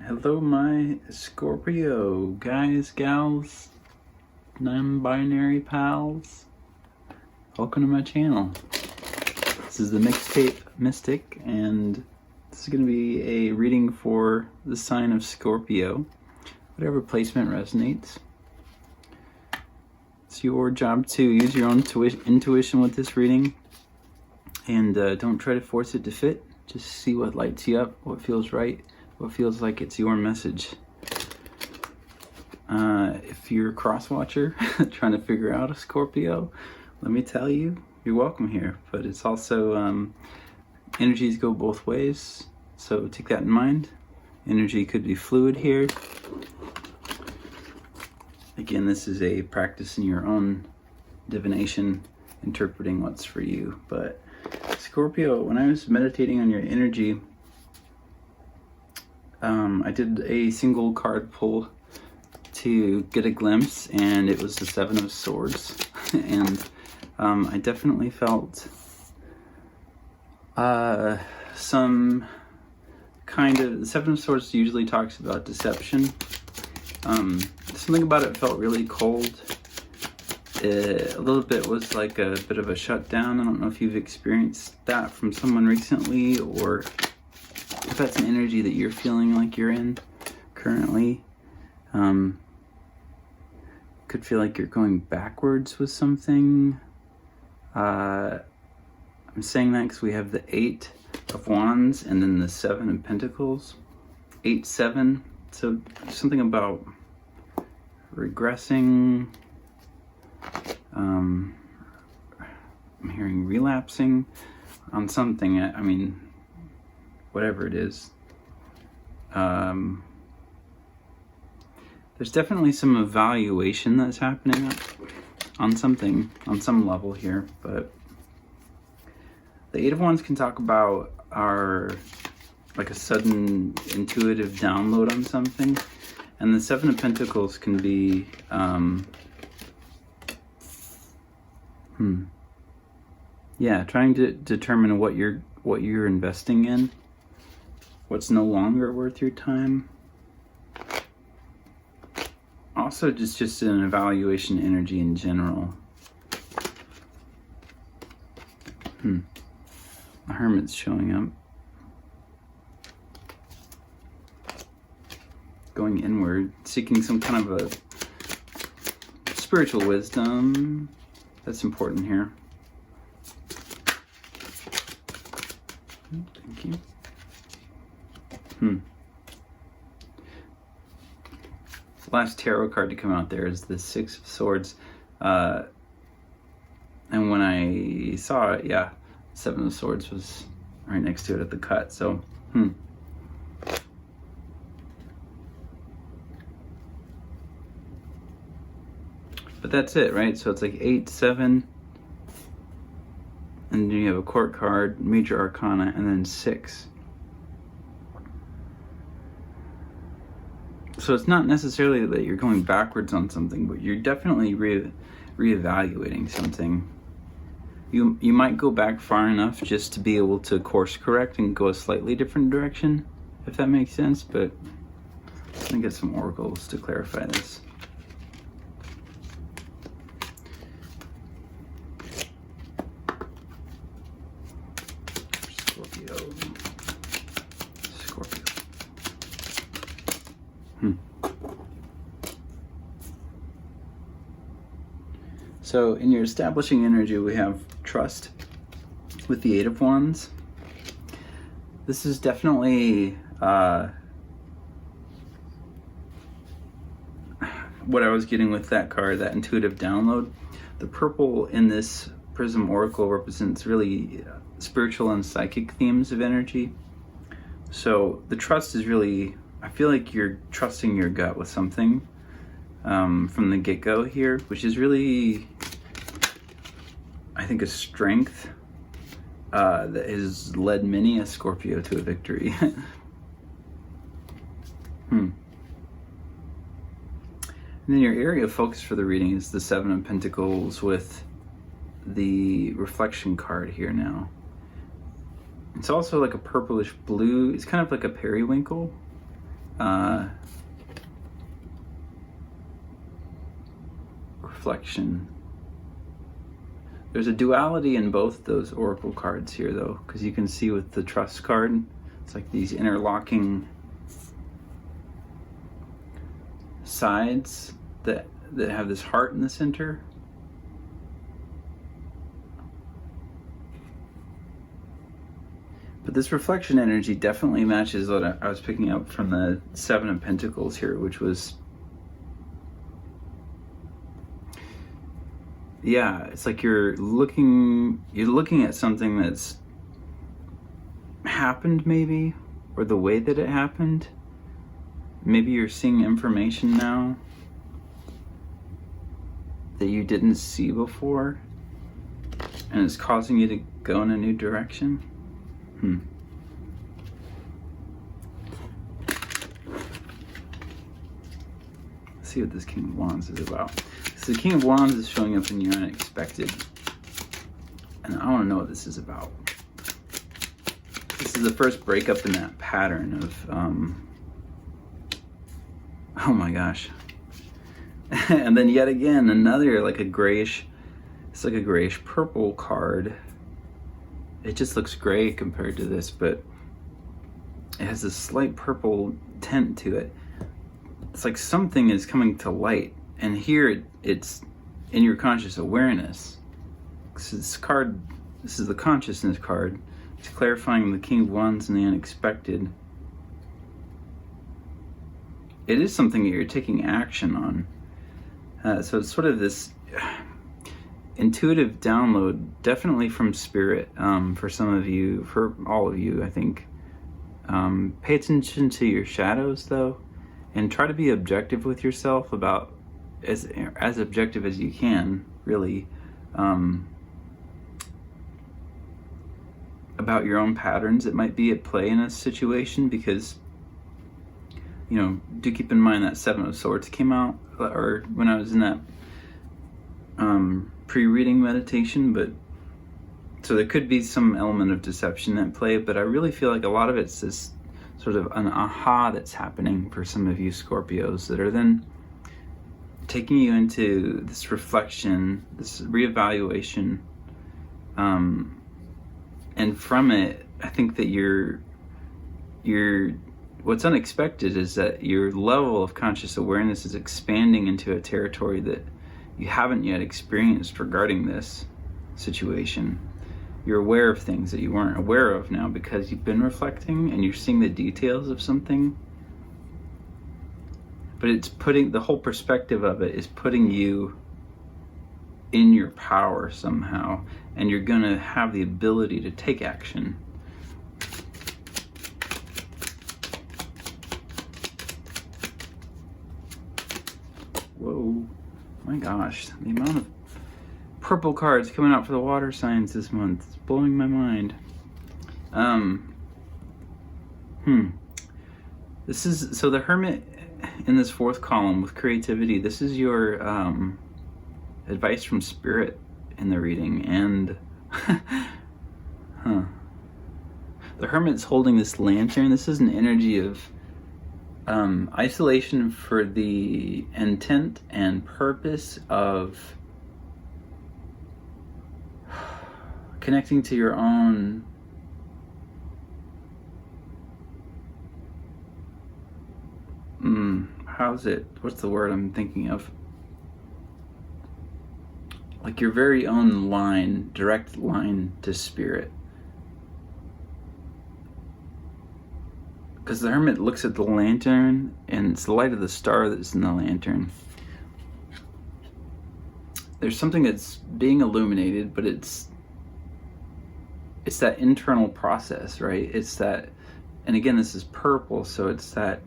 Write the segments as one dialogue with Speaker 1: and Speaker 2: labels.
Speaker 1: Hello, my Scorpio guys, gals, non-binary pals. Welcome to my channel. This is the Mixtape Mystic, and this is going to be a reading for the sign of Scorpio. Whatever placement resonates. It's your job to use your own intuition with this reading, and don't try to force it to fit. Just see what lights you up, what feels right, what feels like it's your message. If you're a cross-watcher trying to figure out a Scorpio, let me tell you, you're welcome here. But it's also, energies go both ways, so take that in mind. Energy could be fluid here. Again, this is a practice in your own divination, interpreting what's for you. But Scorpio, when I was meditating on your energy, I did a single card pull to get a glimpse, and it was the Seven of Swords. And I definitely felt some kind of... The Seven of Swords usually talks about deception. Something about it felt really cold. A little bit was like a bit of a shutdown. I don't know if you've experienced that from someone recently, or if that's an energy that you're feeling like you're in currently. Could feel like you're going backwards with something. I'm saying that because we have the Eight of Wands and then the Seven of Pentacles. 8, 7. So something about regressing. I'm hearing relapsing on something. I mean, whatever it is. There's definitely some evaluation that's happening on something, on some level here, but the Eight of Wands can talk about like a sudden intuitive download on something, and the Seven of Pentacles can be trying to determine what you're investing in, what's no longer worth your time. Also just an evaluation energy in general. The Hermit's showing up. Going inward, seeking some kind of a spiritual wisdom. That's important here. Thank you. The last tarot card to come out there is the Six of Swords. And when I saw it, yeah, Seven of Swords was right next to it at the cut. So, But that's it, right? So it's like 8, 7, and then you have a court card, major arcana, and then 6. So it's not necessarily that you're going backwards on something, but you're definitely reevaluating something. You might go back far enough just to be able to course correct and go a slightly different direction, if that makes sense, but let me get some oracles to clarify this. Scorpio. So in your establishing energy, we have trust with the Eight of Wands. This is definitely what I was getting with that card, that intuitive download. The purple in this Prism Oracle represents really spiritual and psychic themes of energy. So the trust is really, I feel like you're trusting your gut with something from the get-go here, which is really, I think, a strength that has led many a Scorpio to a victory. And then your area of focus for the reading is the Seven of Pentacles with the reflection card here now. It's also like a purplish blue. It's kind of like a periwinkle. reflection. There's a duality in both those oracle cards here, though, because you can see with the trust card, it's like these interlocking sides that have this heart in the center. But this reflection energy definitely matches what I was picking up from the Seven of Pentacles here, which was, yeah, it's like you're looking at something that's happened, maybe, or the way that it happened. Maybe you're seeing information now that you didn't see before, and it's causing you to go in a new direction. Let's see what this King of Wands is about. So the King of Wands is showing up in your unexpected, and I want to know what this is about. This is the first breakup in that pattern of, oh my gosh. And then yet again, another, like a grayish, it's like a grayish purple card. It just looks gray compared to this, but it has a slight purple tint to it. It's like something is coming to light, and here it's in your conscious awareness. This card, this is the consciousness card. It's clarifying the King of Wands and the unexpected. It is something that you're taking action on. So it's sort of this intuitive download, definitely from spirit, for some of you, for all of you, I think. Pay attention to your shadows, though, and try to be objective with yourself, about as objective as you can, really, about your own patterns that might be at play in a situation, because, you know, do keep in mind that Seven of Swords came out, or when I was in that pre-reading meditation, but so there could be some element of deception at play, but I really feel like a lot of it's this sort of an aha that's happening for some of you Scorpios, that are then taking you into this reflection, this reevaluation, and from it, I think that you're what's unexpected is that your level of conscious awareness is expanding into a territory that you haven't yet experienced regarding this situation. You're aware of things that you weren't aware of now because you've been reflecting, and you're seeing the details of something. But it's putting, the whole perspective of it is putting you in your power somehow, and you're gonna have the ability to take action. Whoa, my gosh, the amount of purple cards coming out for the water signs this month, it's blowing my mind. This is, so the Hermit in this fourth column with creativity, this is your advice from Spirit in the reading, and the Hermit's holding this lantern. This is an energy of isolation for the intent and purpose of connecting to your own what's the word I'm thinking of? Like your very own line, direct line to Spirit. Because the Hermit looks at the lantern, and it's the light of the star that's in the lantern. There's something that's being illuminated, but it's that internal process, right? It's that, and again, this is purple, so it's that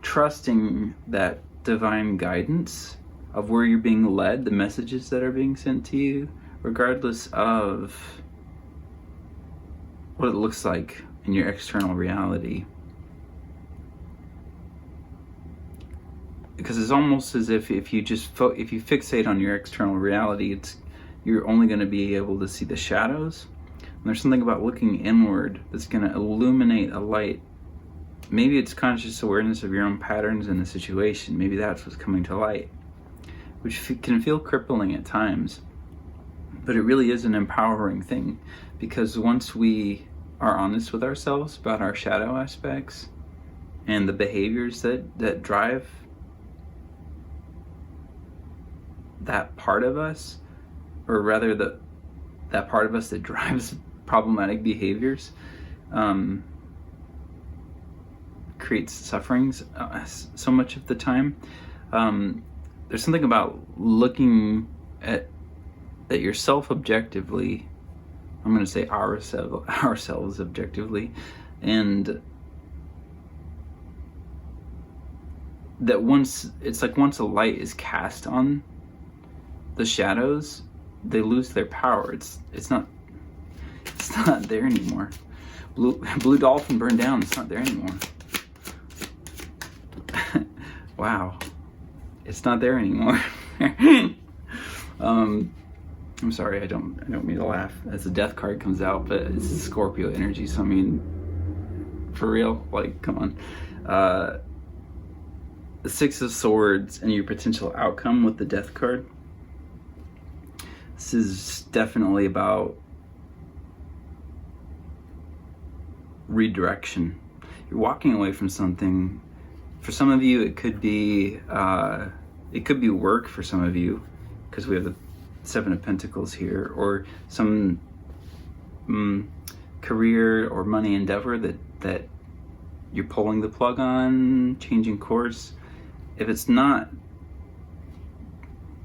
Speaker 1: trusting that divine guidance of where you're being led, the messages that are being sent to you, regardless of what it looks like in your external reality. Because it's almost as if you just if you fixate on your external reality, you're only going to be able to see the shadows. And there's something about looking inward that's going to illuminate a light maybe it's conscious awareness of your own patterns in the situation. Maybe that's what's coming to light, which can feel crippling at times. But it really is an empowering thing, because once we are honest with ourselves about our shadow aspects and the behaviors that drive that part of us, or rather that part of us that drives problematic behaviors, creates sufferings so much of the time. There's something about looking at yourself objectively. I'm going to say ourselves objectively, and that once a light is cast on the shadows, they lose their power. It's not there anymore. Blue dolphin burned down. It's not there anymore. Wow, it's not there anymore. I'm sorry, I don't mean to laugh as the death card comes out, but this is Scorpio energy, so I mean, for real, like, come on. The Six of Swords and your potential outcome with the death card. This is definitely about redirection. You're walking away from something. For some of you, it could be work. For some of you, because we have the Seven of Pentacles here, or some career or money endeavor that you're pulling the plug on, changing course. If it's not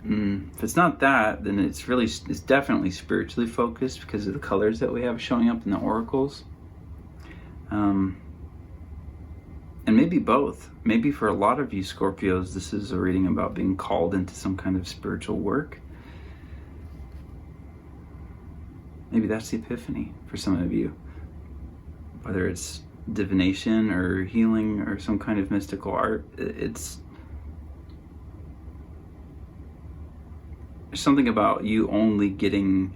Speaker 1: that, then it's definitely spiritually focused, because of the colors that we have showing up in the oracles. And maybe both. Maybe for a lot of you Scorpios, this is a reading about being called into some kind of spiritual work. Maybe that's the epiphany for some of you. Whether it's divination or healing or some kind of mystical art, there's something about you only getting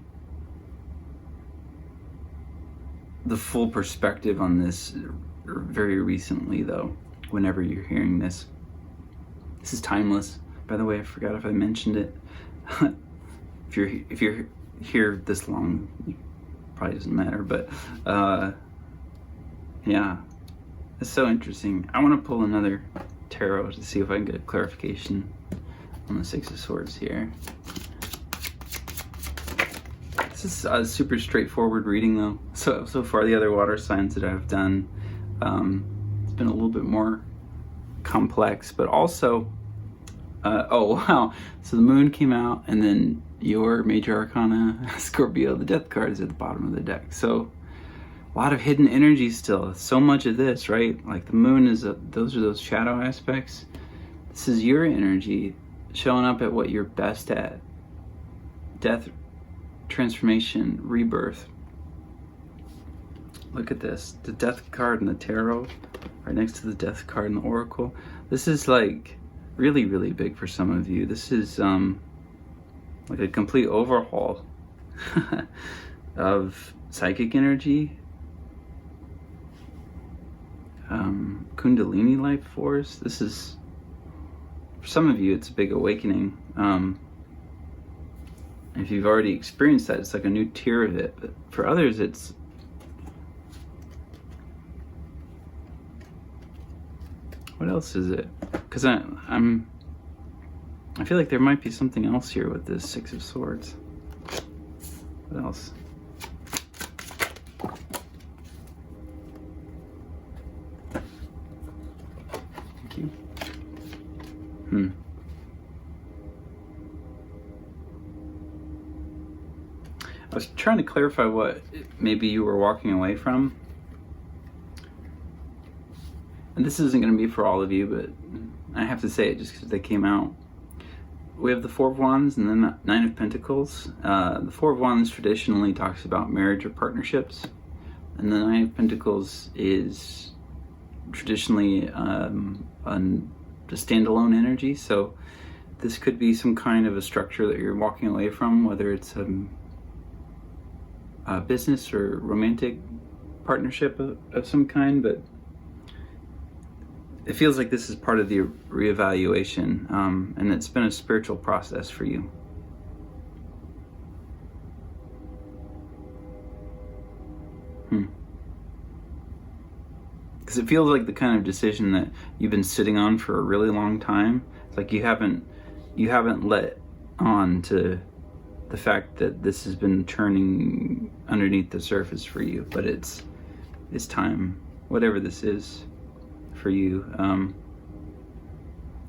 Speaker 1: the full perspective on this very recently, though, whenever you're hearing this. This is timeless. By the way, I forgot if I mentioned it. If you're here this long, it probably doesn't matter, but yeah, it's so interesting. I want to pull another tarot to see if I can get clarification on the Six of Swords here. This is a super straightforward reading, though. So far, the other water signs that I've done, it's been a little bit more complex, but also, oh wow, so the moon came out, and then your major arcana, Scorpio, the death card, is at the bottom of the deck. So a lot of hidden energy still. So much of this, right? Like the moon is those shadow aspects. This is your energy showing up at what you're best at. Death, transformation, rebirth. Look at this. The death card in the tarot, right next to the death card in the oracle. This is like really, really big for some of you. This is like a complete overhaul of psychic energy, Kundalini life force. This is, for some of you, it's a big awakening. If you've already experienced that, it's like a new tier of it. But for others, it's what else is it? Because I feel like there might be something else here with this Six of Swords. What else? Thank you. I was trying to clarify what maybe you were walking away from. And this isn't going to be for all of you, but I have to say it just because they came out. We have the Four of Wands and the Nine of Pentacles. The Four of Wands traditionally talks about marriage or partnerships. And the Nine of Pentacles is traditionally a standalone energy. So this could be some kind of a structure that you're walking away from, whether it's a business or romantic partnership of some kind. But it feels like this is part of the reevaluation, and it's been a spiritual process for you. Because it feels like the kind of decision that you've been sitting on for a really long time. It's like you haven't let on to the fact that this has been churning underneath the surface for you, but it's time, whatever this is for you.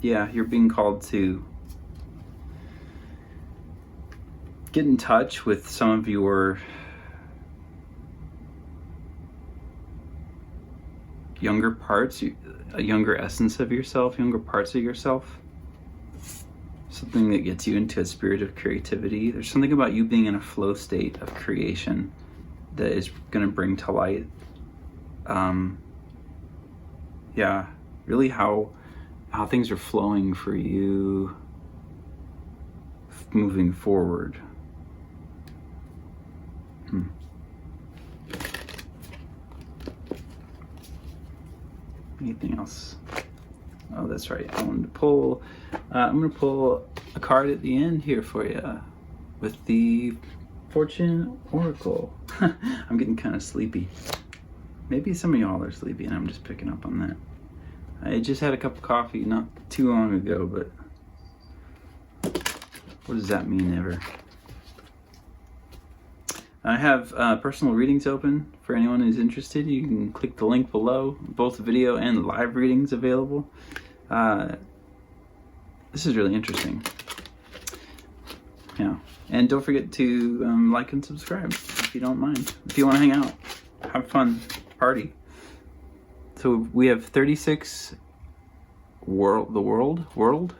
Speaker 1: Yeah, you're being called to get in touch with some of your younger parts, a younger essence of yourself, younger parts of yourself. Something that gets you into a spirit of creativity. There's something about you being in a flow state of creation that is going to bring to light, yeah, really how things are flowing for you moving forward. Anything else? Oh, that's right. I wanted to pull. I'm going to pull a card at the end here for you with the Fortune Oracle. I'm getting kind of sleepy. Maybe some of y'all are sleepy and I'm just picking up on that. I just had a cup of coffee not too long ago, but what does that mean ever? I have personal readings open for anyone who's interested. You can click the link below. Both video and live readings available. This is really interesting. Yeah, and don't forget to like and subscribe if you don't mind. If you want to hang out, have fun, party. So we have 36. World.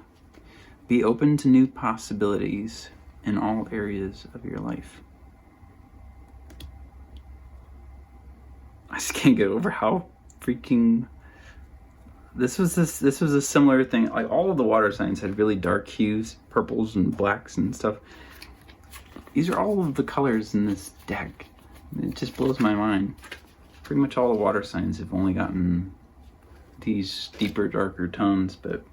Speaker 1: Be open to new possibilities in all areas of your life. I just can't get over how freaking this was a similar thing. Like all of the water signs had really dark hues, purples and blacks and stuff. These are all of the colors in this deck. It just blows my mind. Pretty much all the water signs have only gotten these deeper, darker tones, but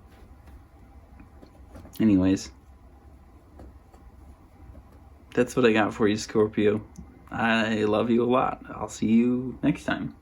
Speaker 1: anyways, that's what I got for you, Scorpio. I love you a lot. I'll see you next time.